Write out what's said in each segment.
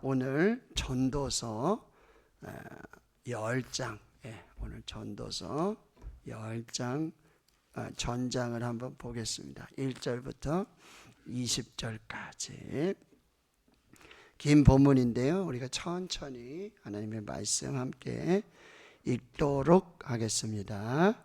오늘 전도서 10장, 오늘 전도서 10장 전장을 한번 보겠습니다. 1절부터 20절까지 긴 본문인데요. 우리가 천천히 하나님의 말씀 함께 읽도록 하겠습니다.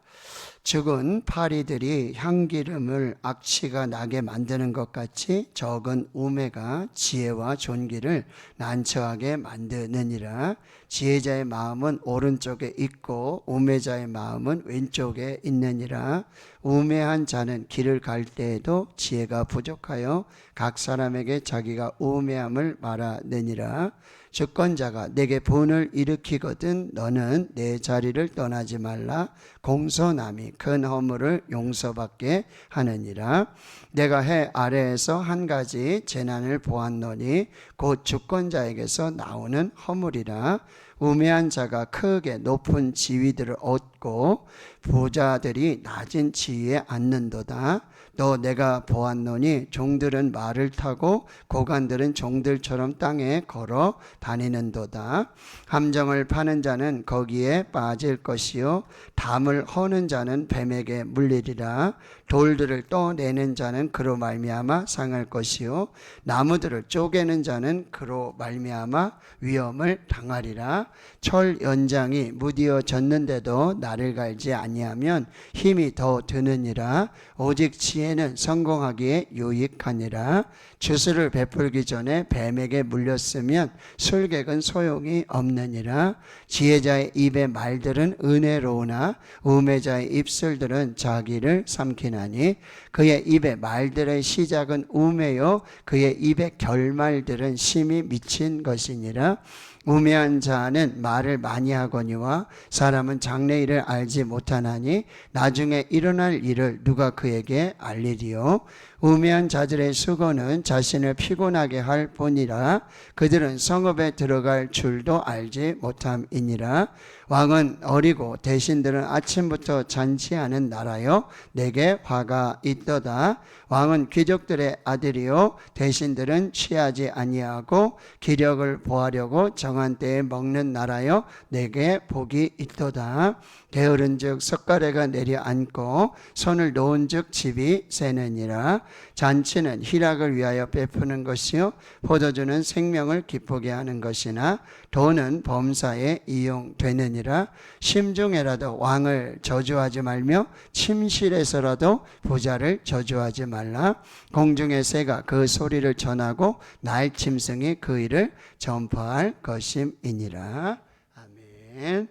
죽은 파리들이 향기름을 악취가 나게 만드는 것 같이 적은 우매가 지혜와 존귀를 난처하게 만드느니라. 지혜자의 마음은 오른쪽에 있고 우매자의 마음은 왼쪽에 있느니라. 우매한 자는 길을 갈 때에도 지혜가 부족하여 각 사람에게 자기가 우매함을 말하느니라. 주권자가 내게 분을 일으키거든 너는 내 자리를 떠나지 말라. 공손함이 큰 허물을 용서받게 하느니라. 내가 해 아래에서 한 가지 재난을 보았노니 곧 주권자에게서 나오는 허물이라. 우매한 자가 크게 높은 지위들을 얻고 부자들이 낮은 지위에 앉는도다. 또 내가 보았노니 종들은 말을 타고 고관들은 종들처럼 땅에 걸어 다니는도다. 함정을 파는 자는 거기에 빠질 것이요 담을 허는 자는 뱀에게 물리리라. 돌들을 떠내는 자는 그로 말미암아 상할 것이요 나무들을 쪼개는 자는 그로 말미암아 위험을 당하리라. 철 연장이 무디어 졌는데도 나를 갈지 아니하면 힘이 더 드느니라. 오직 지혜는 성공하기에 유익하니라. 주술을 베풀기 전에 뱀에게 물렸으면 술객은 소용이 없느니라. 지혜자의 입의 말들은 은혜로우나 우매자의 입술들은 자기를 삼키나니 그의 입의 말들의 시작은 우매요 그의 입의 결말들은 심히 미친 것이니라. 우매한 자는 말을 많이 하거니와 사람은 장래일을 알지 못하나니 나중에 일어날 일을 누가 그에게 알리리요. 우매한 자들의 수고는 자신을 피곤하게 할 뿐이라. 그들은 성읍에 들어갈 줄도 알지 못함이니라. 왕은 어리고 대신들은 아침부터 잔치하는 나라요 내게 화가 있도다. 왕은 귀족들의 아들이요 대신들은 취하지 아니하고 기력을 보하려고 정한 때에 먹는 나라요 내게 복이 있도다. 게으른즉 석가래가 내려앉고 손을 놓은즉 집이 새느니라. 잔치는 희락을 위하여 베푸는 것이요 포도주는 생명을 기쁘게 하는 것이나 돈은 범사에 이용되느니라. 심중에라도 왕을 저주하지 말며 침실에서라도 부자를 저주하지 말라. 공중의 새가 그 소리를 전하고 날짐승이 그 일을 전파할 것임이니라. 아멘.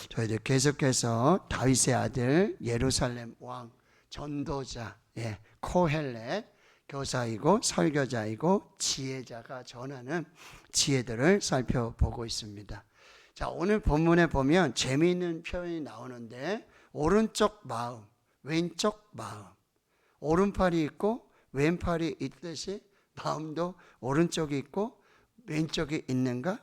저희들 계속해서 다윗의 아들 예루살렘 왕 전도자 코헬렛 교사이고 설교자이고 지혜자가 전하는 지혜들을 살펴보고 있습니다. 자, 오늘 본문에 보면 재미있는 표현이 나오는데 오른쪽 마음, 왼쪽 마음, 오른팔이 있고 왼팔이 있듯이 마음도 오른쪽이 있고 왼쪽이 있는가?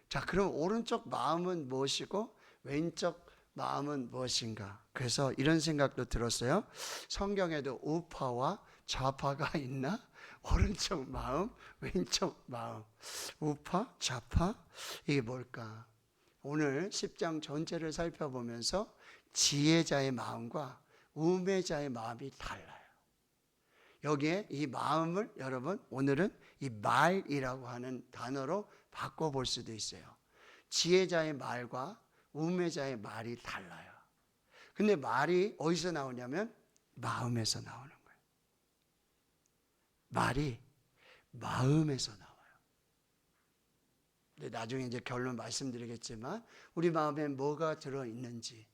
자, 그럼 오른쪽 마음은 무엇이고 왼쪽 마음은 무엇인가? 그래서 이런 생각도 들었어요. 성경에도 우파와 좌파가 있나? 오른쪽 마음, 왼쪽 마음. 우파, 좌파? 이게 뭘까? 오늘 10장 전체를 살펴보면서 지혜자의 마음과 우매자의 마음이 달라요. 여기에 이 마음을 여러분 오늘은 이 말이라고 하는 단어로 바꿔볼 수도 있어요. 지혜자의 말과 우매자의 말이 달라요. 근데 말이 어디서 나오냐면 마음에서 나오는 거예요. 말이 마음에서 나와요. 근데 나중에 이제 결론 말씀드리겠지만 우리 마음에 뭐가 들어있는지,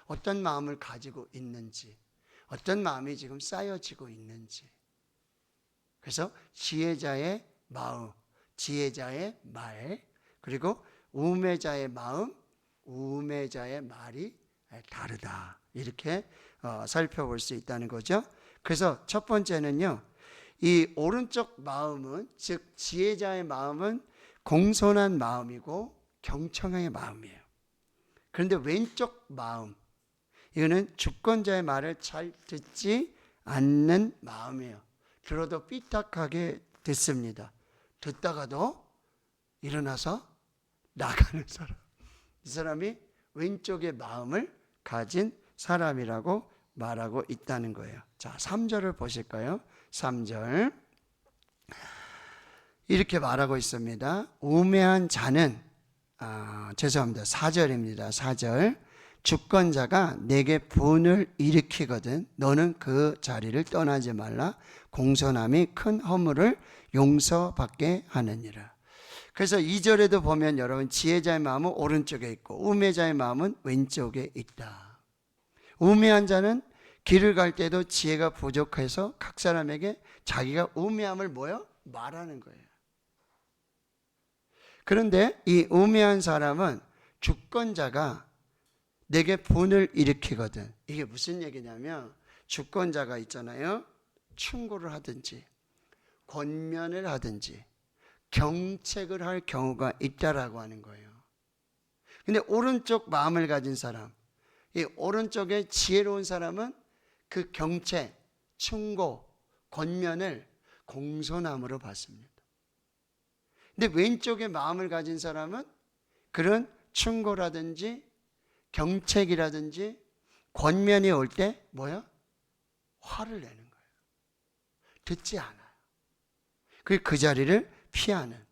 어떤 마음을 가지고 있는지, 어떤 마음이 지금 쌓여지고 있는지. 그래서 지혜자의 마음, 지혜자의 말, 그리고 우매자의 마음, 우매자의 말이 다르다. 이렇게 살펴볼 수 있다는 거죠. 그래서 첫 번째는요. 이 오른쪽 마음은 즉 지혜자의 마음은 공손한 마음이고 경청의 마음이에요. 그런데 왼쪽 마음 이거는 주권자의 말을 잘 듣지 않는 마음이에요. 들어도 삐딱하게 듣습니다. 듣다가도 일어나서 나가는 사람. 이 사람이 왼쪽의 마음을 가진 사람이라고 말하고 있다는 거예요. 자, 3절을 보실까요? 3절. 이렇게 말하고 있습니다. 우매한 자는, 죄송합니다. 4절입니다. 4절. 주권자가 내게 분을 일으키거든 너는 그 자리를 떠나지 말라. 공손함이 큰 허물을 용서받게 하느니라. 그래서 2절에도 보면 여러분, 지혜자의 마음은 오른쪽에 있고 우매자의 마음은 왼쪽에 있다. 우매한 자는 길을 갈 때도 지혜가 부족해서 각 사람에게 자기가 우매함을 말하는 거예요. 그런데 이 우매한 사람은 주권자가 내게 분을 일으키거든. 이게 무슨 얘기냐면, 주권자가 있잖아요. 충고를 하든지 권면을 하든지 경책을 할 경우가 있다라고 하는 거예요. 근데 오른쪽 마음을 가진 사람, 이 오른쪽에 지혜로운 사람은 그 경책, 충고, 권면을 공손함으로 받습니다. 근데 왼쪽에 마음을 가진 사람은 그런 충고라든지 경책이라든지 권면이 올 때 화를 내는 거예요. 듣지 않아요. 그 자리를 피하는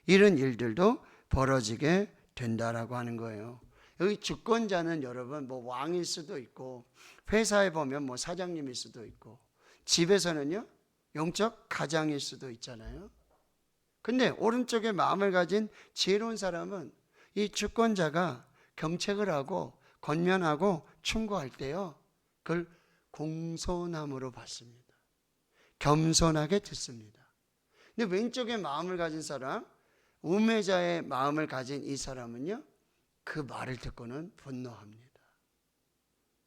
이런 일들도 벌어지게 된다라고 하는 거예요. 여기 주권자는 여러분 왕일 수도 있고, 회사에 보면 사장님일 수도 있고, 집에서는요 영적 가장일 수도 있잖아요. 근데 오른쪽에 마음을 가진 지혜로운 사람은 이 주권자가 경책을 하고 권면하고 충고할 때요, 그걸 공손함으로 받습니다. 겸손하게 듣습니다. 근데 왼쪽에 마음을 가진 사람, 우매자의 마음을 가진 이 사람은요, 그 말을 듣고는 분노합니다.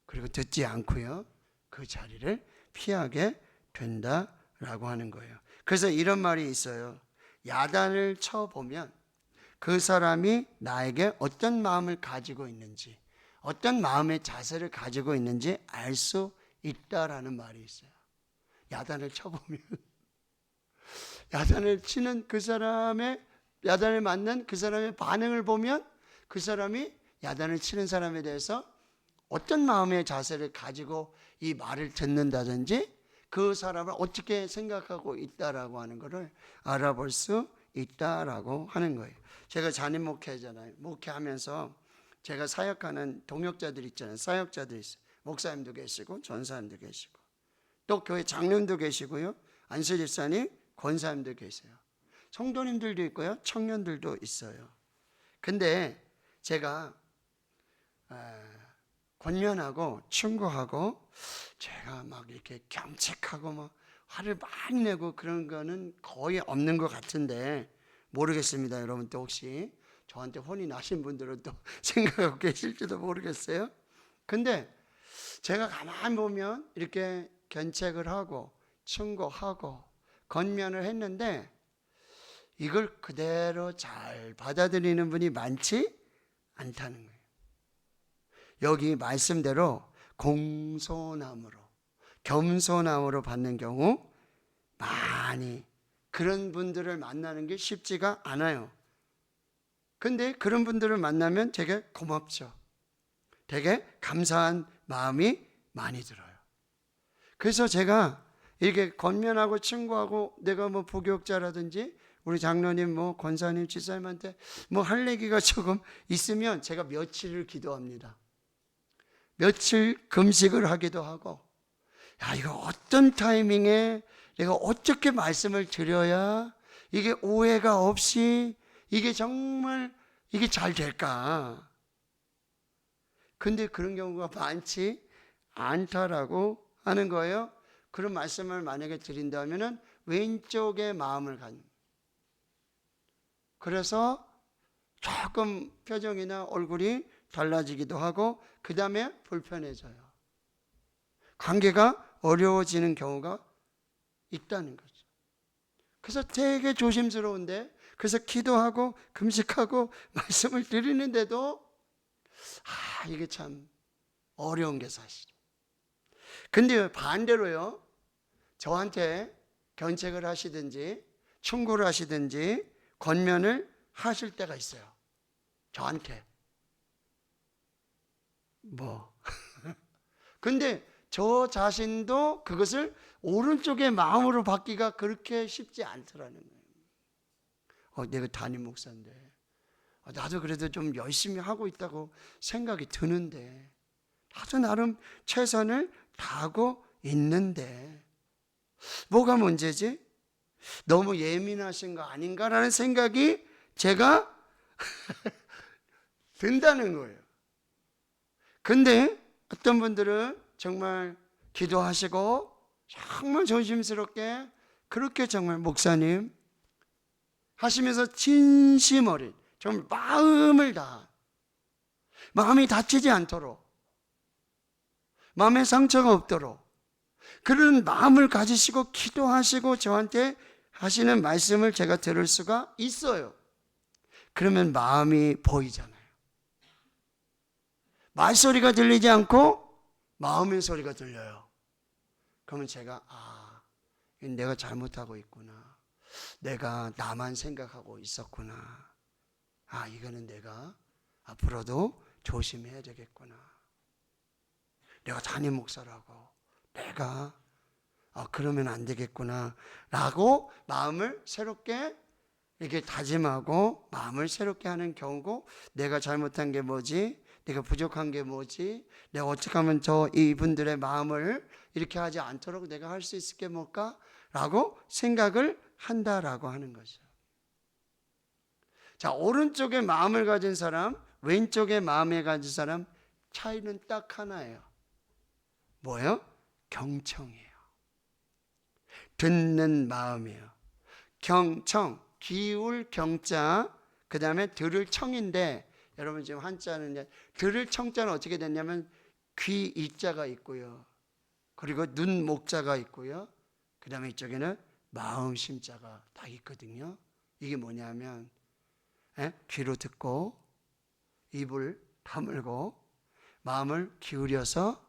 그리고 듣지 않고요, 그 자리를 피하게 된다라고 하는 거예요. 그래서 이런 말이 있어요. 야단을 쳐보면 그 사람이 나에게 어떤 마음을 가지고 있는지, 어떤 마음의 자세를 가지고 있는지 알 수 있다라는 말이 있어요. 야단을 쳐보면 야단을 치는 그 사람의, 야단을 맞는 그 사람의 반응을 보면 그 사람이 야단을 치는 사람에 대해서 어떤 마음의 자세를 가지고 이 말을 듣는다든지 그 사람을 어떻게 생각하고 있다라고 하는 것을 알아볼 수 있다라고 하는 거예요. 제가 잔임 목회잖아요. 목회하면서 제가 사역하는 동역자들 있잖아요. 사역자들 있어요. 목사님도 계시고 전사님도 계시고 또 교회 장로님도 계시고요. 안수 집사님, 권사님도 계세요. 성도님들도 있고요. 청년들도 있어요. 근데 제가 권면하고 충고하고 제가 막 이렇게 경책하고 화를 많이 내고 그런 거는 거의 없는 것 같은데 모르겠습니다. 여러분 또 혹시 저한테 혼이 나신 분들은 또 생각하고 계실지도 모르겠어요. 근데 제가 가만히 보면 이렇게 견책을 하고 충고하고 권면을 했는데 이걸 그대로 잘 받아들이는 분이 많지 않다는 거예요. 여기 말씀대로 공손함으로, 겸손함으로 받는 경우 많이, 그런 분들을 만나는 게 쉽지가 않아요. 근데 그런 분들을 만나면 되게 고맙죠. 되게 감사한 마음이 많이 들어요. 그래서 제가 이렇게 권면하고 충고하고 내가 부교육자라든지 우리 장로님, 권사님, 지사님한테 할 얘기가 조금 있으면 제가 며칠을 기도합니다. 며칠 금식을 하기도 하고, 이거 어떤 타이밍에 내가 어떻게 말씀을 드려야 이게 오해가 없이 이게 정말 이게 잘 될까? 근데 그런 경우가 많지 않다라고 하는 거예요. 그런 말씀을 만약에 드린다면은 왼쪽에 마음을 갖는. 그래서 조금 표정이나 얼굴이 달라지기도 하고 그 다음에 불편해져요. 관계가 어려워지는 경우가 있다는 거죠. 그래서 되게 조심스러운데, 그래서 기도하고 금식하고 말씀을 드리는데도 이게 참 어려운 게 사실이에요. 근데 반대로요, 저한테 견책을 하시든지 충고를 하시든지 권면을 하실 때가 있어요. 저한테. 근데 저 자신도 그것을 오른쪽의 마음으로 받기가 그렇게 쉽지 않더라는 거예요. 내가 담임 목사인데 나도 그래도 좀 열심히 하고 있다고 생각이 드는데, 나도 나름 최선을 다하고 있는데 뭐가 문제지? 너무 예민하신 거 아닌가라는 생각이 제가 든다는 거예요. 근데 어떤 분들은 정말 기도하시고 정말 조심스럽게 그렇게 정말 목사님 하시면서 진심 어린, 정말 마음을 다, 마음이 다치지 않도록, 마음에 상처가 없도록 그런 마음을 가지시고 기도하시고 저한테 하시는 말씀을 제가 들을 수가 있어요. 그러면 마음이 보이잖아요. 말소리가 들리지 않고 마음의 소리가 들려요. 그러면 제가 내가 잘못하고 있구나. 내가 나만 생각하고 있었구나. 이거는 내가 앞으로도 조심해야 되겠구나. 내가 담임 목사라고 내가 그러면 안 되겠구나 라고 마음을 새롭게 이렇게 다짐하고 마음을 새롭게 하는 경우고, 내가 잘못한 게 뭐지? 내가 부족한 게 뭐지? 내가 어떻게 하면 이분들의 마음을 이렇게 하지 않도록 내가 할 수 있을 게 뭘까? 라고 생각을 한다라고 하는 거죠. 자, 오른쪽에 마음을 가진 사람, 왼쪽에 마음을 가진 사람 차이는 딱 하나예요. 뭐예요? 경청이에요. 듣는 마음이에요. 경청, 기울 경자, 그 다음에 들을 청인데, 여러분 지금 한자는 이제 들을 청자는 어떻게 됐냐면 귀 이자가 있고요, 그리고 눈 목자가 있고요, 그 다음에 이쪽에는 마음 심자가 다 있거든요. 이게 뭐냐면 귀로 듣고 입을 다물고 마음을 기울여서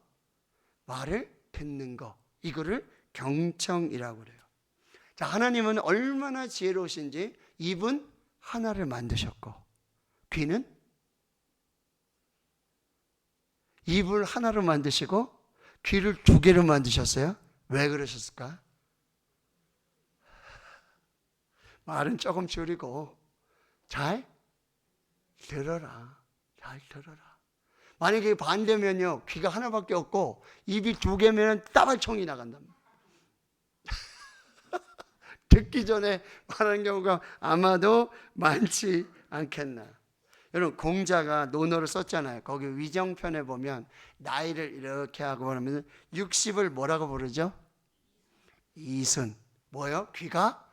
말을 듣는 거, 이거를 경청이라고 그래요. 자, 하나님은 얼마나 지혜로우신지 입은 하나를 만드셨고 귀는 입을 하나로 만드시고 귀를 2개로 만드셨어요. 왜 그러셨을까? 말은 조금 줄이고 잘 들어라. 잘 들어라. 만약에 반대면요, 귀가 하나밖에 없고 입이 2개면 따발총이 나간답니다. 듣기 전에 말하는 경우가 아마도 많지 않겠나. 여러분, 공자가 논어를 썼잖아요. 거기 위정편에 보면 나이를 이렇게 하고 그러면 60을 뭐라고 부르죠? 이순. 뭐요? 귀가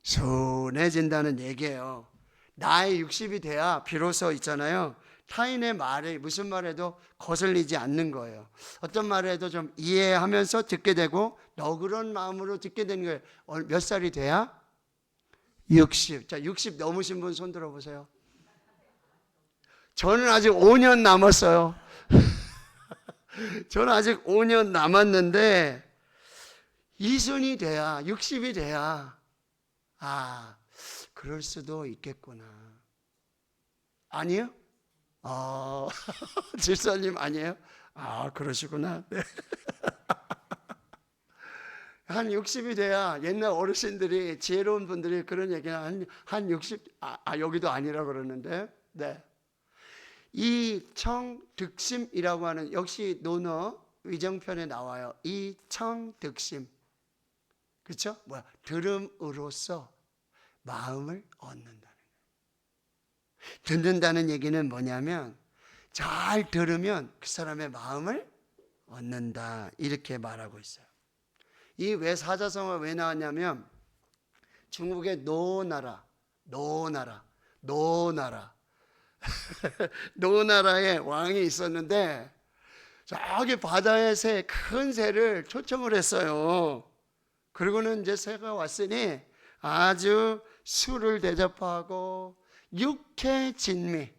순해진다는 얘기예요. 나이 60이 돼야 비로소 있잖아요, 타인의 말에 무슨 말해도 거슬리지 않는 거예요. 어떤 말을 해도 좀 이해하면서 듣게 되고 너그러운 마음으로 듣게 되는 거예요. 몇 살이 돼야? 60. 자, 60 넘으신 분 손 들어보세요. 저는 아직 5년 남았어요. 저는 아직 5년 남았는데 이순이 돼야, 60이 돼야 그럴 수도 있겠구나. 아니요? 집사님 아니에요? 그러시구나. 네. 한 60이 돼야, 옛날 어르신들이, 지혜로운 분들이 그런 얘기는 한 60, 여기도 아니라 그러는데, 네. 이청득심이라고 하는, 역시 논어 위정편에 나와요. 이청득심. 그렇죠? 들음으로써 마음을 얻는다는 거예요. 듣는다는 얘기는 뭐냐면 잘 들으면 그 사람의 마음을 얻는다, 이렇게 말하고 있어요. 이 왜 사자성어가 왜 나왔냐면 중국의 노나라 노나라에 왕이 있었는데 저기 바다의 새, 큰 새를 초청을 했어요. 그리고는 이제 새가 왔으니 아주 술을 대접하고 육해진미,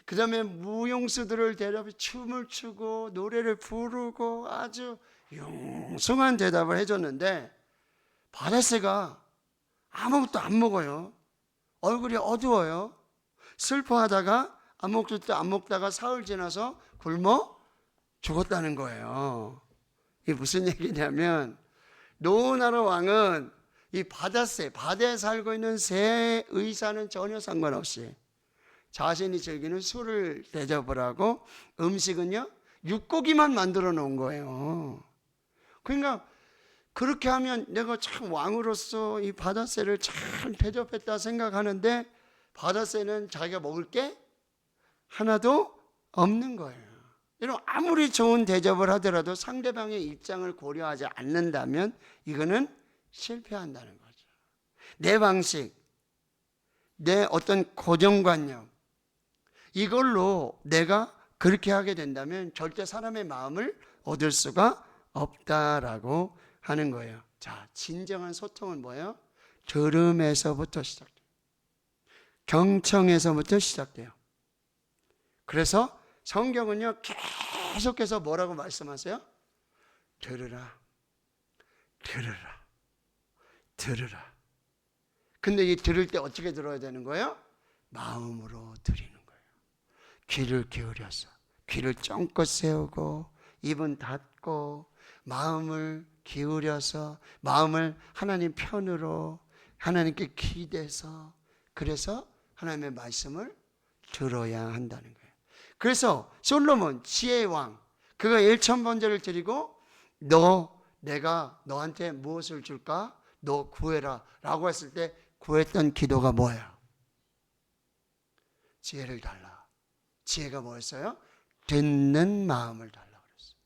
그 다음에 무용수들을 데려서 춤을 추고 노래를 부르고 아주 융숭한 대답을 해줬는데 바다새가 아무것도 안 먹어요. 얼굴이 어두워요. 슬퍼하다가 안목줄 때 안 먹다가 사흘 지나서 굶어 죽었다는 거예요. 이게 무슨 얘기냐면 노우나라 왕은 이 바다에 살고 있는 새 의사는 전혀 상관없이 자신이 즐기는 술을 대접을 하고 음식은요 육고기만 만들어 놓은 거예요. 그러니까 그렇게 하면 내가 참 왕으로서 이 바다새를 잘 대접했다 생각하는데 바다새는 자기가 먹을 게 하나도 없는 거예요. 여러분 아무리 좋은 대접을 하더라도 상대방의 입장을 고려하지 않는다면 이거는 실패한다는 거죠. 내 방식, 내 어떤 고정관념 이걸로 내가 그렇게 하게 된다면 절대 사람의 마음을 얻을 수가 없다라고 하는 거예요. 자, 진정한 소통은 뭐예요? 들음에서부터 시작돼요. 경청에서부터 시작돼요. 그래서 성경은요 계속해서 뭐라고 말씀하세요? 들으라, 들으라, 들으라. 근데 이 들을 때 어떻게 들어야 되는 거예요? 마음으로 드리는 거예요. 귀를 기울여서 귀를 쫑긋 세우고 입은 닫고 마음을 기울여서 마음을 하나님 편으로 하나님께 기대서 그래서 하나님의 말씀을 들어야 한다는 거예요. 그래서 솔로몬 지혜의 왕 그가 1,000번제를 드리고 내가 너한테 무엇을 줄까? 너 구해라 라고 했을 때 구했던 기도가 뭐예요? 지혜를 달라. 지혜가 뭐였어요? 듣는 마음을 달라 그랬어요.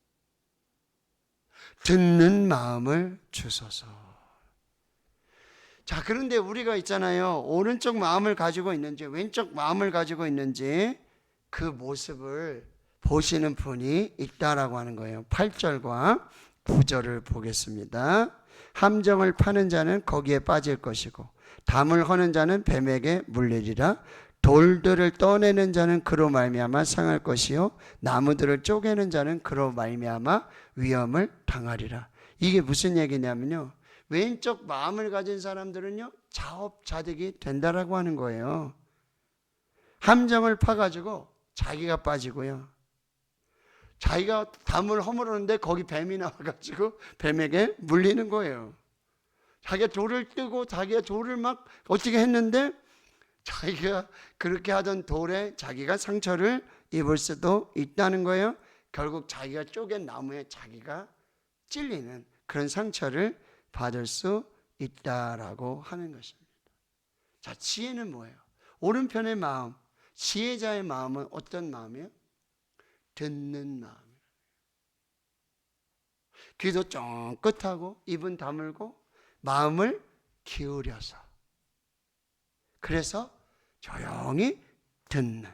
듣는 마음을 주소서. 자, 그런데 우리가 있잖아요. 오른쪽 마음을 가지고 있는지 왼쪽 마음을 가지고 있는지 그 모습을 보시는 분이 있다라고 하는 거예요. 8절과 9절을 보겠습니다. 함정을 파는 자는 거기에 빠질 것이고 담을 허는 자는 뱀에게 물리리라. 돌들을 떠내는 자는 그로 말미암아 상할 것이요 나무들을 쪼개는 자는 그로 말미암아 위험을 당하리라. 이게 무슨 얘기냐면요, 왼쪽 마음을 가진 사람들은요 자업자득이 된다라고 하는 거예요. 함정을 파가지고 자기가 빠지고요, 자기가 담을 허물었는데 거기 뱀이 나와가지고 뱀에게 물리는 거예요. 자기가 돌을 뜨고 자기가 돌을 막 어떻게 했는데 자기가 그렇게 하던 돌에 자기가 상처를 입을 수도 있다는 거예요. 결국 자기가 쪼갠 나무에 자기가 찔리는 그런 상처를 받을 수 있다라고 하는 것입니다. 자, 지혜는 뭐예요? 오른편의 마음, 지혜자의 마음은 어떤 마음이에요? 듣는 마음이에요. 귀도 쫑긋하고 입은 다물고 마음을 기울여서 그래서 조용히 듣는.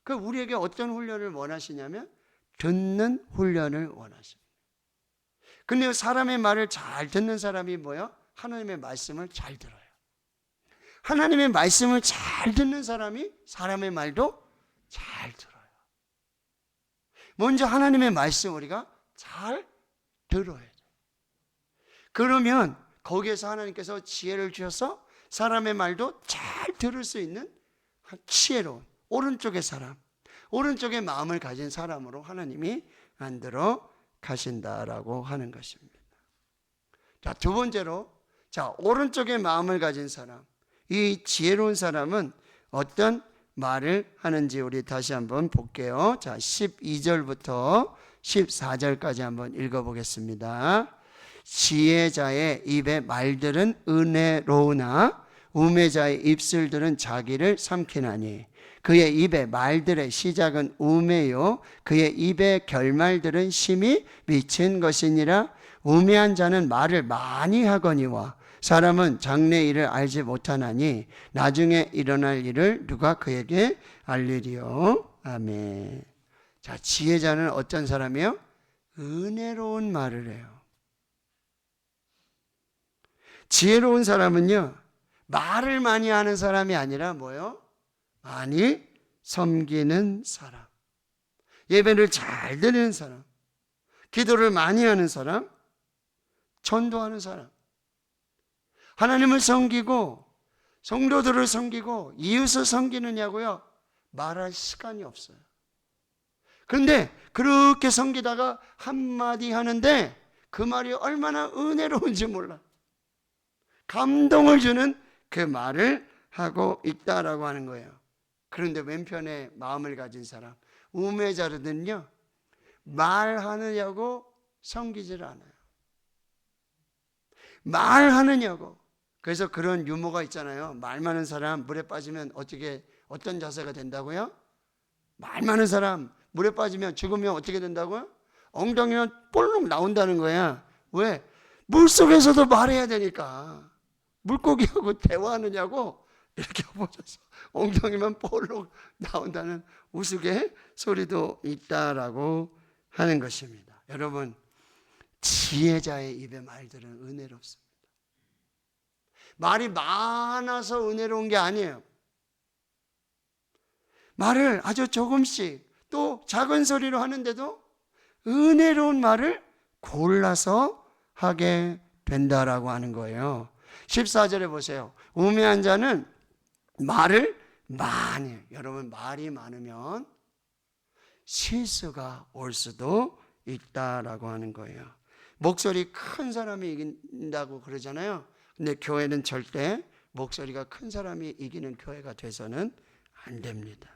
그 우리에게 어떤 훈련을 원하시냐면 듣는 훈련을 원하십니다. 근데 사람의 말을 잘 듣는 사람이 뭐예요? 하나님의 말씀을 잘 들어요. 하나님의 말씀을 잘 듣는 사람이 사람의 말도 잘 들어요. 먼저 하나님의 말씀 우리가 잘 들어야 돼요. 그러면 거기에서 하나님께서 지혜를 주셔서 사람의 말도 잘 들을 수 있는 지혜로운 오른쪽의 사람, 오른쪽의 마음을 가진 사람으로 하나님이 만들어 가신다라고 하는 것입니다. 자, 두 번째로, 자, 오른쪽의 마음을 가진 사람, 이 지혜로운 사람은 어떤 말을 하는지 우리 다시 한번 볼게요. 자, 12절부터 14절까지 한번 읽어보겠습니다. 지혜자의 입의 말들은 은혜로우나 우매자의 입술들은 자기를 삼키나니 그의 입의 말들의 시작은 우매요 그의 입의 결말들은 심히 미친 것이니라. 우매한 자는 말을 많이 하거니와 사람은 장래 일을 알지 못하나니 나중에 일어날 일을 누가 그에게 알리리요. 아멘. 자, 지혜자는 어떤 사람이에요? 은혜로운 말을 해요. 지혜로운 사람은요, 말을 많이 하는 사람이 아니라 뭐요? 많이 섬기는 사람, 예배를 잘 드리는 사람, 기도를 많이 하는 사람, 전도하는 사람, 하나님을 섬기고 성도들을 섬기고 이웃을 섬기느냐고요? 말할 시간이 없어요. 그런데 그렇게 섬기다가 한마디 하는데 그 말이 얼마나 은혜로운지 몰라. 감동을 주는 그 말을 하고 있다라고 하는 거예요. 그런데 왼편에 마음을 가진 사람, 우매자들은요, 말하느냐고 섬기질 않아요. 말하느냐고. 그래서 그런 유머가 있잖아요. 말 많은 사람 물에 빠지면 어떤 자세가 된다고요? 말 많은 사람 물에 빠지면 죽으면 어떻게 된다고요? 엉덩이가 볼록 나온다는 거야. 왜? 물속에서도 말해야 되니까. 물고기하고 대화하느냐고 이렇게 엎어져서 엉덩이만 볼록 나온다는 우스갯소리도 있다라고 하는 것입니다. 여러분, 지혜자의 입의 말들은 은혜롭습니다. 말이 많아서 은혜로운 게 아니에요. 말을 아주 조금씩 또 작은 소리로 하는데도 은혜로운 말을 골라서 하게 된다라고 하는 거예요. 14절에 보세요. 우매한 자는 말을 많이 해요. 여러분, 말이 많으면 실수가 올 수도 있다라고 하는 거예요. 목소리 큰 사람이 이긴다고 그러잖아요. 근데 교회는 절대 목소리가 큰 사람이 이기는 교회가 돼서는 안 됩니다.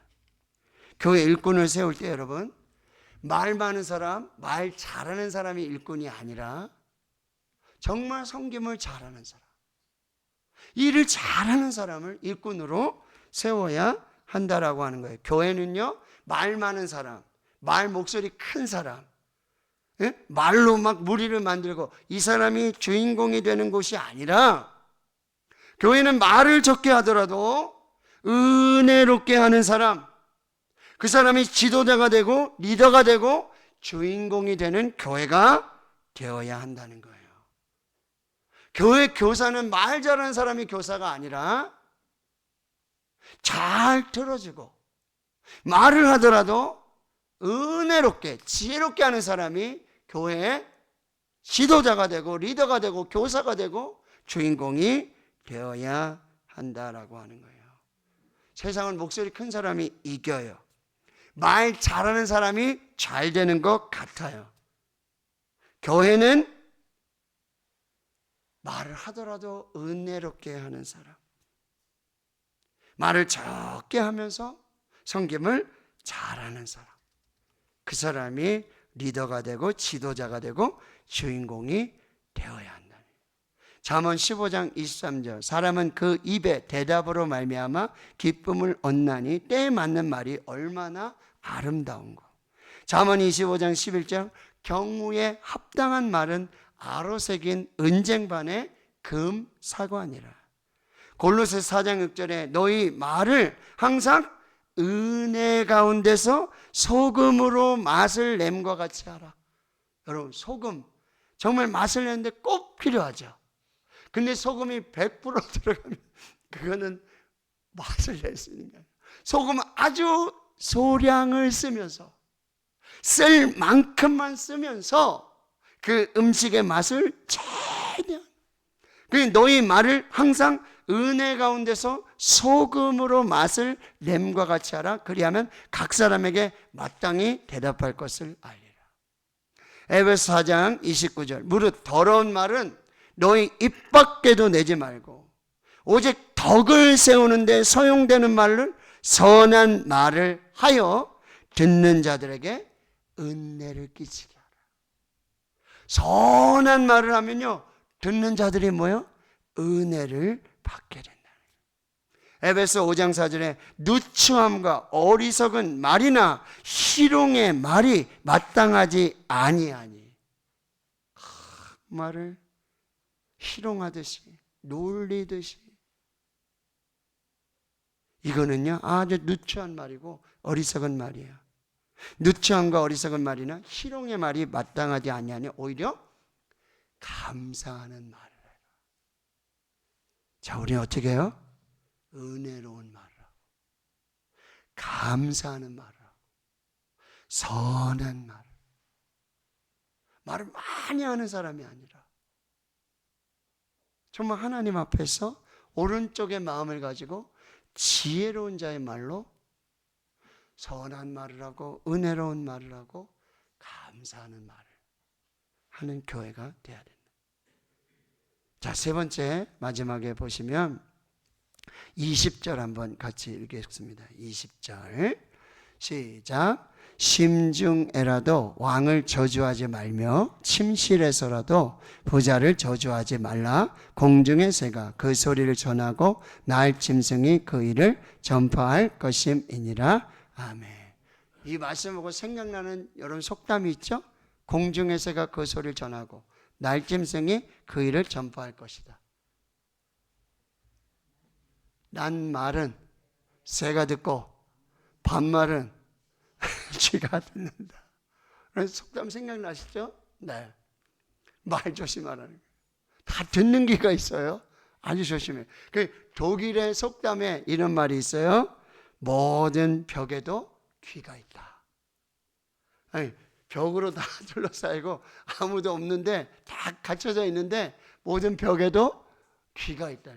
교회 일꾼을 세울 때 여러분, 말 많은 사람, 말 잘하는 사람이 일꾼이 아니라 정말 섬김을 잘하는 사람, 일을 잘하는 사람을 일꾼으로 세워야 한다라고 하는 거예요. 교회는요, 말 많은 사람, 말 목소리 큰 사람, 말로 막 무리를 만들고 이 사람이 주인공이 되는 곳이 아니라, 교회는 말을 적게 하더라도 은혜롭게 하는 사람, 그 사람이 지도자가 되고 리더가 되고 주인공이 되는 교회가 되어야 한다는 거예요. 교회 교사는 말 잘하는 사람이 교사가 아니라 잘 들어주고 말을 하더라도 은혜롭게 지혜롭게 하는 사람이 교회의 지도자가 되고 리더가 되고 교사가 되고 주인공이 되어야 한다라고 하는 거예요. 세상은 목소리 큰 사람이 이겨요. 말 잘하는 사람이 잘 되는 것 같아요. 교회는 말을 하더라도 은혜롭게 하는 사람, 말을 적게 하면서 섬김을 잘하는 사람, 그 사람이 리더가 되고 지도자가 되고 주인공이 되어야 한다. 잠언 15장 23절, 사람은 그 입의 대답으로 말미암아 기쁨을 얻나니 때에 맞는 말이 얼마나 아름다운고. 잠언 25장 11절, 경우에 합당한 말은 아로 새긴 은쟁반의 금 사과니라. 골로새 4장 6절에 너희 말을 항상 은혜 가운데서 소금으로 맛을 냄과 같이 하라. 여러분, 소금 정말 맛을 내는데 꼭 필요하죠. 근데 소금이 100% 들어가면 그거는 맛을 낼 수 있는 거예요. 소금 아주 소량을 쓰면서 쓸 만큼만 쓰면서 그 음식의 맛을 최대한, 너희 말을 항상 은혜 가운데서 소금으로 맛을 냄과 같이 하라. 그리하면 각 사람에게 마땅히 대답할 것을 알리라. 에베소 4장 29절, 무릇 더러운 말은 너희 입 밖에도 내지 말고 오직 덕을 세우는데 소용되는 말을, 선한 말을 하여 듣는 자들에게 은혜를 끼치게 하라. 선한 말을 하면요, 듣는 자들이 뭐요? 은혜를 받게 된다. 에베소 5장 4절에 누추함과 어리석은 말이나 희롱의 말이 마땅하지 아니하니. 말을 희롱하듯이 놀리듯이, 이거는요 아주 누추한 말이고 어리석은 말이에요. 누추함과 어리석은 말이나 희롱의 말이 마땅하지 아니하니 오히려 감사하는 말을 해라. 자, 우리는 어떻게 해요? 은혜로운 말을 하고 감사하는 말을 하고 선한 말을 많이 하는 사람이 아니라 정말 하나님 앞에서 오른쪽의 마음을 가지고 지혜로운 자의 말로 선한 말을 하고 은혜로운 말을 하고 감사하는 말을 하는 교회가 돼야 된다. 자, 세 번째 마지막에 보시면 20절 한번 같이 읽겠습니다. 20절 시작. 심중에라도 왕을 저주하지 말며 침실에서라도 부자를 저주하지 말라. 공중의 새가 그 소리를 전하고 날 짐승이 그 일을 전파할 것임이니라. 아멘. 이 말씀 보고 생각나는 여러분 속담이 있죠? 공중의 새가 그 소리를 전하고 날 짐승이 그 일을 전파할 것이다. 난 말은 새가 듣고 반말은 쥐가 듣는다. 속담 생각나시죠? 네. 말 조심하라는 거예요. 다 듣는 귀가 있어요. 아주 조심해요. 그 독일의 속담에 이런 말이 있어요. 모든 벽에도 귀가 있다. 아니, 벽으로 다 둘러싸이고 아무도 없는데 다 갇혀져 있는데 모든 벽에도 귀가 있다.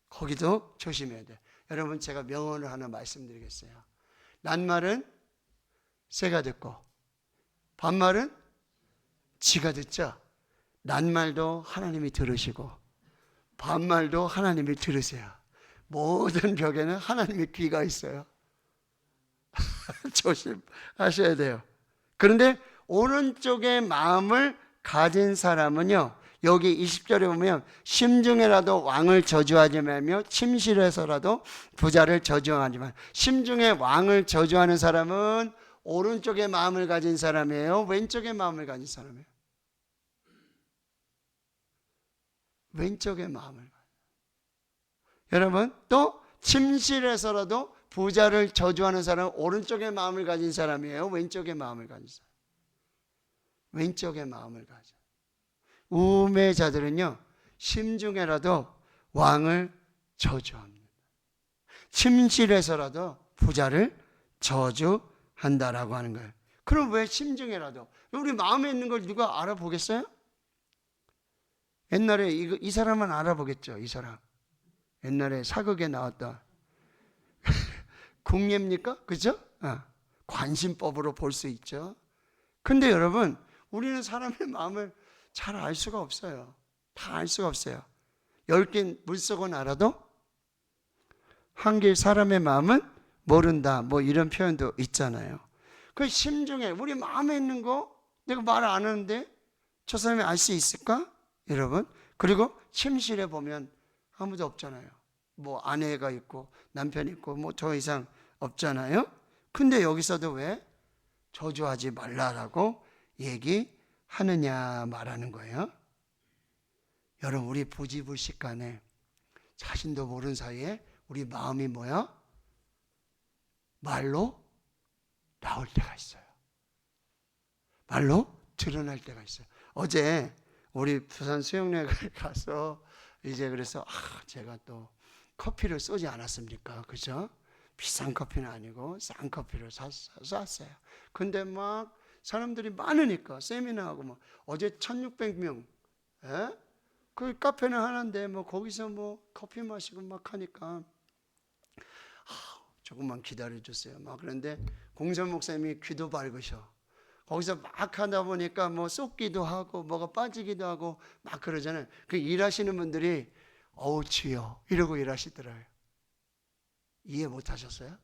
거기도 조심해야 돼. 여러분, 제가 명언을 하나 말씀드리겠어요. 낱말은 새가 듣고 반말은 쥐가 듣죠. 낱말도 하나님이 들으시고 반말도 하나님이 들으세요. 모든 벽에는 하나님의 귀가 있어요. 조심하셔야 돼요. 그런데 오른쪽의 마음을 가진 사람은요, 여기 20절에 보면 심중에라도 왕을 저주하지 말며 침실에서라도 부자를 저주하지 말. 심중에 왕을 저주하는 사람은 오른쪽의 마음을 가진 사람이에요? 왼쪽의 마음을 가진 사람이에요? 왼쪽의 마음을. 여러분, 또 침실에서라도 부자를 저주하는 사람은 오른쪽의 마음을 가진 사람이에요? 왼쪽의 마음을 가진 사람? 왼쪽의 마음을 가져. 우매자들은요, 심중에라도 왕을 저주합니다. 침실에서라도 부자를 저주한다라고 하는 거예요. 그럼 왜 심중에라도? 우리 마음에 있는 걸 누가 알아보겠어요? 옛날에 이 사람은 알아보겠죠. 이 사람 옛날에 사극에 나왔다. 궁예입니까? 그죠? 관심법으로 볼 수 있죠. 근데 여러분, 우리는 사람의 마음을 잘 알 수가 없어요. 다 알 수가 없어요. 10개 물속은 알아도 한 개의 사람의 마음은 모른다. 뭐 이런 표현도 있잖아요. 그 심중에 우리 마음에 있는 거 내가 말 안 하는데 저 사람이 알 수 있을까? 여러분, 그리고 침실에 보면 아무도 없잖아요. 뭐 아내가 있고 남편이 있고 뭐 더 이상 없잖아요. 근데 여기서도 왜 저주하지 말라라고 얘기하느냐 말하는 거예요. 여러분, 우리 부지불식간에 자신도 모르는 사이에 우리 마음이 뭐야? 말로 나올 때가 있어요. 말로 드러날 때가 있어요. 어제 우리 부산 수영역을 가서 이제 그래서 제가 또 커피를 쏘지 않았습니까? 그죠? 비싼 커피는 아니고 싼 커피를 쐈어요. 근데 막 사람들이 많으니까 세미나하고 뭐 어제 1600명 그 카페는 하나인데 뭐 거기서 뭐 커피 마시고 막 하니까 조금만 기다려주세요. 막 그런데 공선 목사님이 귀도 밝으셔. 거기서 막 하다 보니까 뭐 쏟기도 하고 뭐가 빠지기도 하고 막 그러잖아요. 그 일하시는 분들이 어우 주여 이러고 일하시더라고요. 이해 못 하셨어요?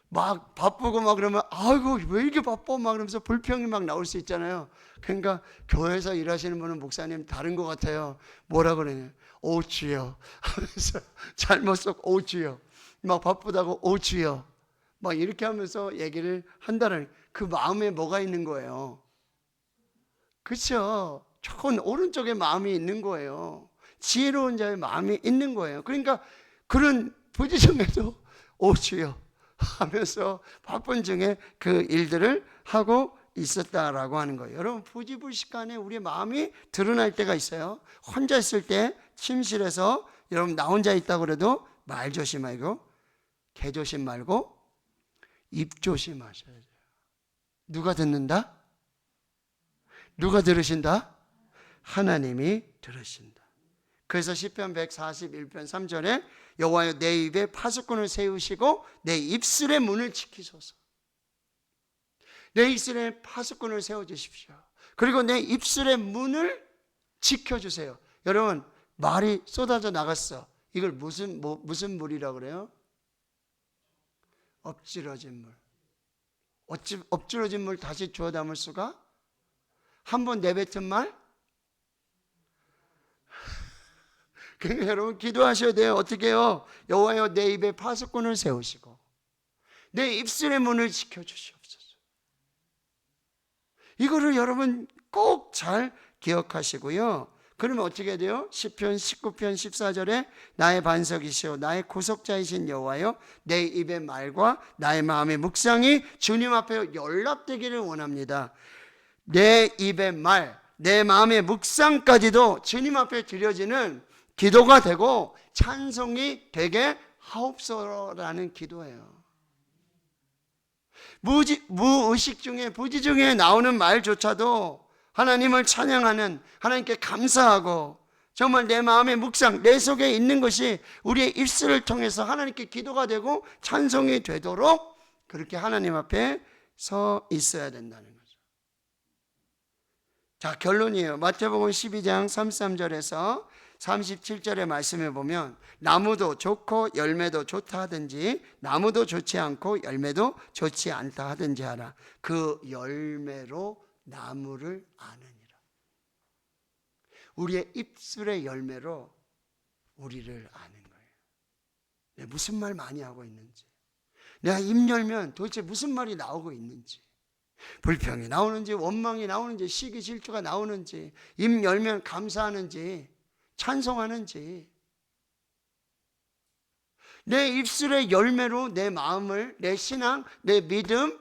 막 바쁘고 막 그러면 아이고 왜 이렇게 바빠 막 그러면서 불평이 막 나올 수 있잖아요. 그러니까 교회에서 일하시는 분은 목사님 다른 것 같아요. 뭐라 그러냐? 오 주여 하면서 잘못 썩 오 주여 막 바쁘다고 오 주여 막 이렇게 하면서 얘기를 한다는 그 마음에 뭐가 있는 거예요? 그렇죠? 좋은 오른쪽에 마음이 있는 거예요. 지혜로운 자의 마음이 있는 거예요. 그러니까 그런 부지 중에도 오 주여 하면서 바쁜 중에 그 일들을 하고 있었다라고 하는 거예요. 여러분, 부지불식간에 우리의 마음이 드러날 때가 있어요. 혼자 있을 때 침실에서 여러분 나 혼자 있다고 그래도 말 조심하고 개 조심 말고 입 조심하셔야 돼요. 누가 듣는다? 누가 들으신다? 하나님이 들으신다. 그래서 시편 141편 3절에 여호와여 내 입에 파수꾼을 세우시고 내 입술의 문을 지키소서. 내 입술에 파수꾼을 세워주십시오. 그리고 내 입술의 문을 지켜주세요. 여러분, 말이 쏟아져 나갔어. 이걸 무슨 물이라고 그래요? 엎질러진 물. 엎질러진 물 다시 주워 담을 수가? 한번 내뱉은 말? 그러니까 여러분 기도하셔야 돼요. 어떻게 해요? 여호와여 내 입에 파수꾼을 세우시고 내 입술의 문을 지켜주시옵소서. 이거를 여러분 꼭 잘 기억하시고요. 그러면 어떻게 돼요? 시편 19편 14절에 나의 반석이시오 나의 구속자이신 여호와여 내 입의 말과 나의 마음의 묵상이 주님 앞에 연락되기를 원합니다. 내 입의 말, 내 마음의 묵상까지도 주님 앞에 드려지는 기도가 되고 찬송이 되게 하옵소서라는 기도예요. 무의식 중에 부지 중에 나오는 말조차도 하나님을 찬양하는, 하나님께 감사하고 정말 내 마음의 묵상, 내 속에 있는 것이 우리의 입술을 통해서 하나님께 기도가 되고 찬송이 되도록 그렇게 하나님 앞에 서 있어야 된다는 거죠. 자, 결론이에요. 마태복음 12장 33절에서 37절의 말씀에 보면 나무도 좋고 열매도 좋다 하든지 나무도 좋지 않고 열매도 좋지 않다 하든지 하라. 그 열매로 나무를 아느니라. 우리의 입술의 열매로 우리를 아는 거예요. 내가 무슨 말 많이 하고 있는지, 내가 입 열면 도대체 무슨 말이 나오고 있는지, 불평이 나오는지 원망이 나오는지 시기 질투가 나오는지, 입 열면 감사하는지 찬송하는지, 내 입술의 열매로 내 마음을, 내 신앙, 내 믿음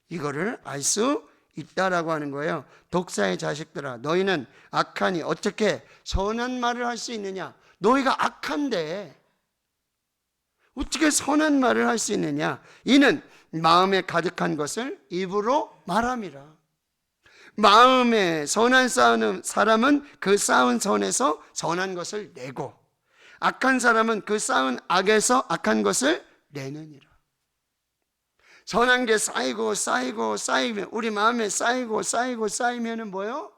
이거를 알 수 있다라고 하는 거예요. 독사의 자식들아 너희는 악하니 어떻게 선한 말을 할 수 있느냐. 너희가 악한데 어떻게 선한 말을 할 수 있느냐. 이는 마음에 가득한 것을 입으로 말함이라. 마음에 선한 쌓는 사람은 그 쌓은 선에서 선한 것을 내고 악한 사람은 그 쌓은 악에서 악한 것을 내느니라. 선한 게 쌓이고 쌓이면 우리 마음에 쌓이면은 뭐요?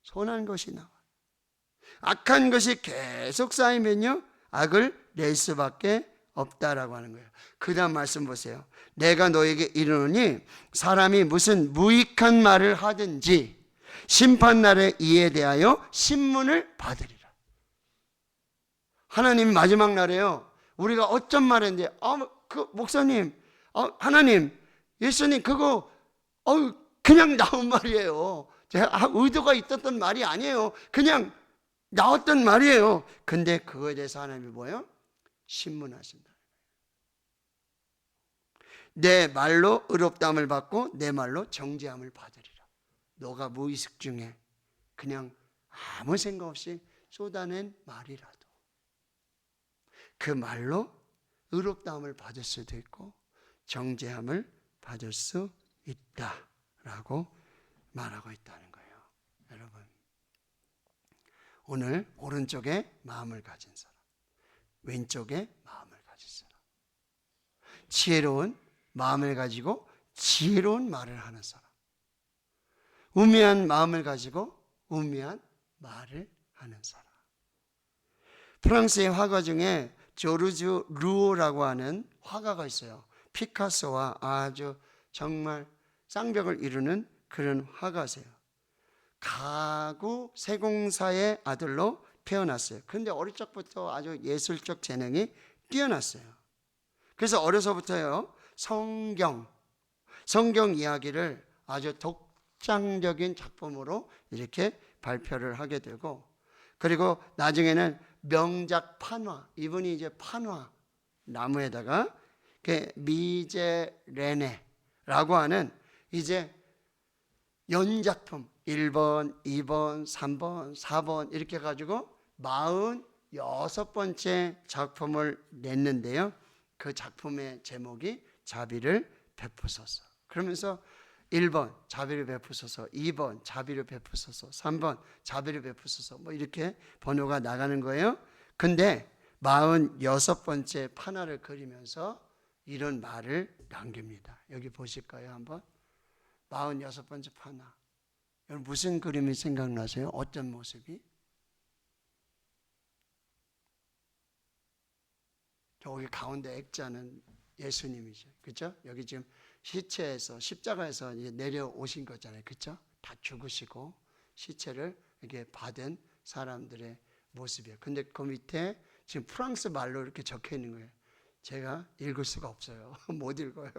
선한 것이 나와요. 악한 것이 계속 쌓이면요 악을 낼 수밖에 없다라고 하는 거예요. 그 다음 말씀 보세요. 내가 너에게 이르노니 사람이 무슨 무익한 말을 하든지 심판날에 이에 대하여 신문을 받으리라. 하나님 마지막 날에요 우리가 어쩐 말했는데 그 목사님 하나님 예수님 그거 그냥 나온 말이에요. 제가 의도가 있었던 말이 아니에요. 그냥 나왔던 말이에요. 근데 그거에 대해서 하나님이 뭐예요? 신문하신다. 내 말로 의롭다함을 받고 내 말로 정죄함을 받으리라. 너가 무의식 중에 그냥 아무 생각 없이 쏟아낸 말이라도 그 말로 의롭다함을 받을 수도 있고 정죄함을 받을 수 있다라고 말하고 있다는 거예요. 여러분, 오늘 오른쪽에 마음을 가진 사람, 왼쪽에 마음을 가진 사람, 지혜로운 마음을 가지고 지혜로운 말을 하는 사람, 우매한 마음을 가지고 우매한 말을 하는 사람. 프랑스의 화가 중에 조르주 루오라고 하는 화가가 있어요. 피카소와 아주 정말 쌍벽을 이루는 그런 화가세요. 가구 세공사의 아들로 태어났어요. 그런데 어릴 적부터 아주 예술적 재능이 뛰어났어요. 그래서 어려서부터요 성경 이야기를 아주 독창적인 작품으로 이렇게 발표를 하게 되고, 그리고 나중에는 명작 판화, 이분이 이제 판화 나무에다가 미제레네라고 하는 이제 연작품 1번, 2번, 3번, 4번 이렇게 가지고 46번째 작품을 냈는데요. 그 작품의 제목이 자비를 베푸소서. 그러면서 1번 자비를 베푸소서, 2번 자비를 베푸소서, 3번 자비를 베푸소서, 뭐 이렇게 번호가 나가는 거예요. 근데 46번째 판화를 그리면서 이런 말을 남깁니다. 여기 보실까요? 한번 46번째 판화. 여러분 무슨 그림이 생각나세요? 어떤 모습이? 저기 가운데 액자는 예수님이죠. 그렇죠? 여기 지금 시체에서 십자가에서 이제 내려오신 거잖아요. 그렇죠? 다 죽으시고 시체를 이렇게 받은 사람들의 모습이에요. 근데 그 밑에 지금 프랑스 말로 이렇게 적혀 있는 거예요. 제가 읽을 수가 없어요. 못 읽어요.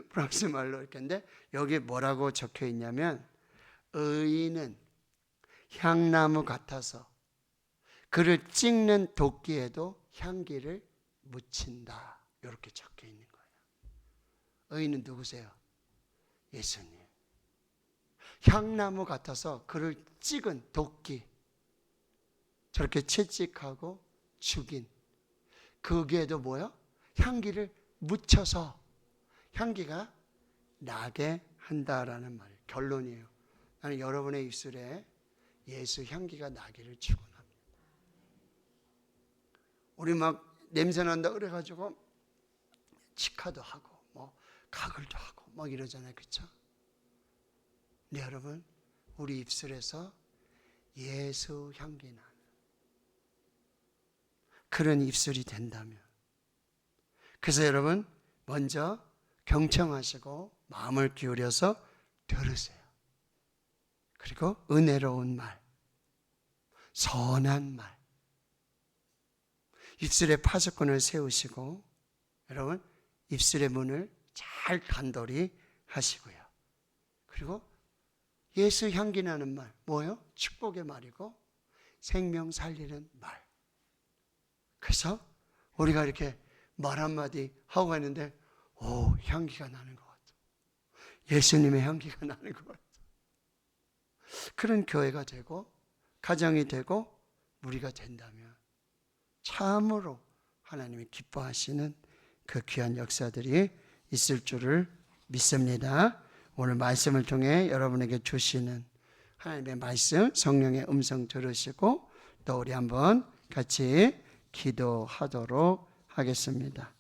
프랑스 말로 이렇게. 근데 여기 뭐라고 적혀 있냐면 의인은 향나무 같아서 그를 찍는 도끼에도 향기를 묻힌다. 이렇게 적혀 있는 거예요. 의인은 누구세요? 예수님. 향나무 같아서 그를 찍은 도끼, 저렇게 채찍하고 죽인 거기에도 뭐요? 향기를 묻혀서 향기가 나게 한다라는 말이에요. 결론이에요. 나는 여러분의 입술에 예수 향기가 나기를 축원합니다. 우리 막 냄새 난다 그래가지고 치카도 하고 뭐 가글도 하고 막 이러잖아요. 그렇죠? 네, 여러분 우리 입술에서 예수 향기 나는 그런 입술이 된다면, 그래서 여러분 먼저 경청하시고 마음을 기울여서 들으세요. 그리고 은혜로운 말, 선한 말, 입술에 파수꾼을 세우시고 여러분 입술의 문을 잘 단돌이 하시고요. 그리고 예수 향기 나는 말, 뭐예요? 축복의 말이고 생명 살리는 말. 그래서 우리가 이렇게 말 한마디 하고 가는데 오, 향기가 나는 것 같아. 예수님의 향기가 나는 것 같아. 그런 교회가 되고 가정이 되고 우리가 된다면 참으로 하나님이 기뻐하시는 그 귀한 역사들이 있을 줄을 믿습니다. 오늘 말씀을 통해 여러분에게 주시는 하나님의 말씀, 성령의 음성 들으시고 또 우리 한번 같이 기도하도록 하겠습니다.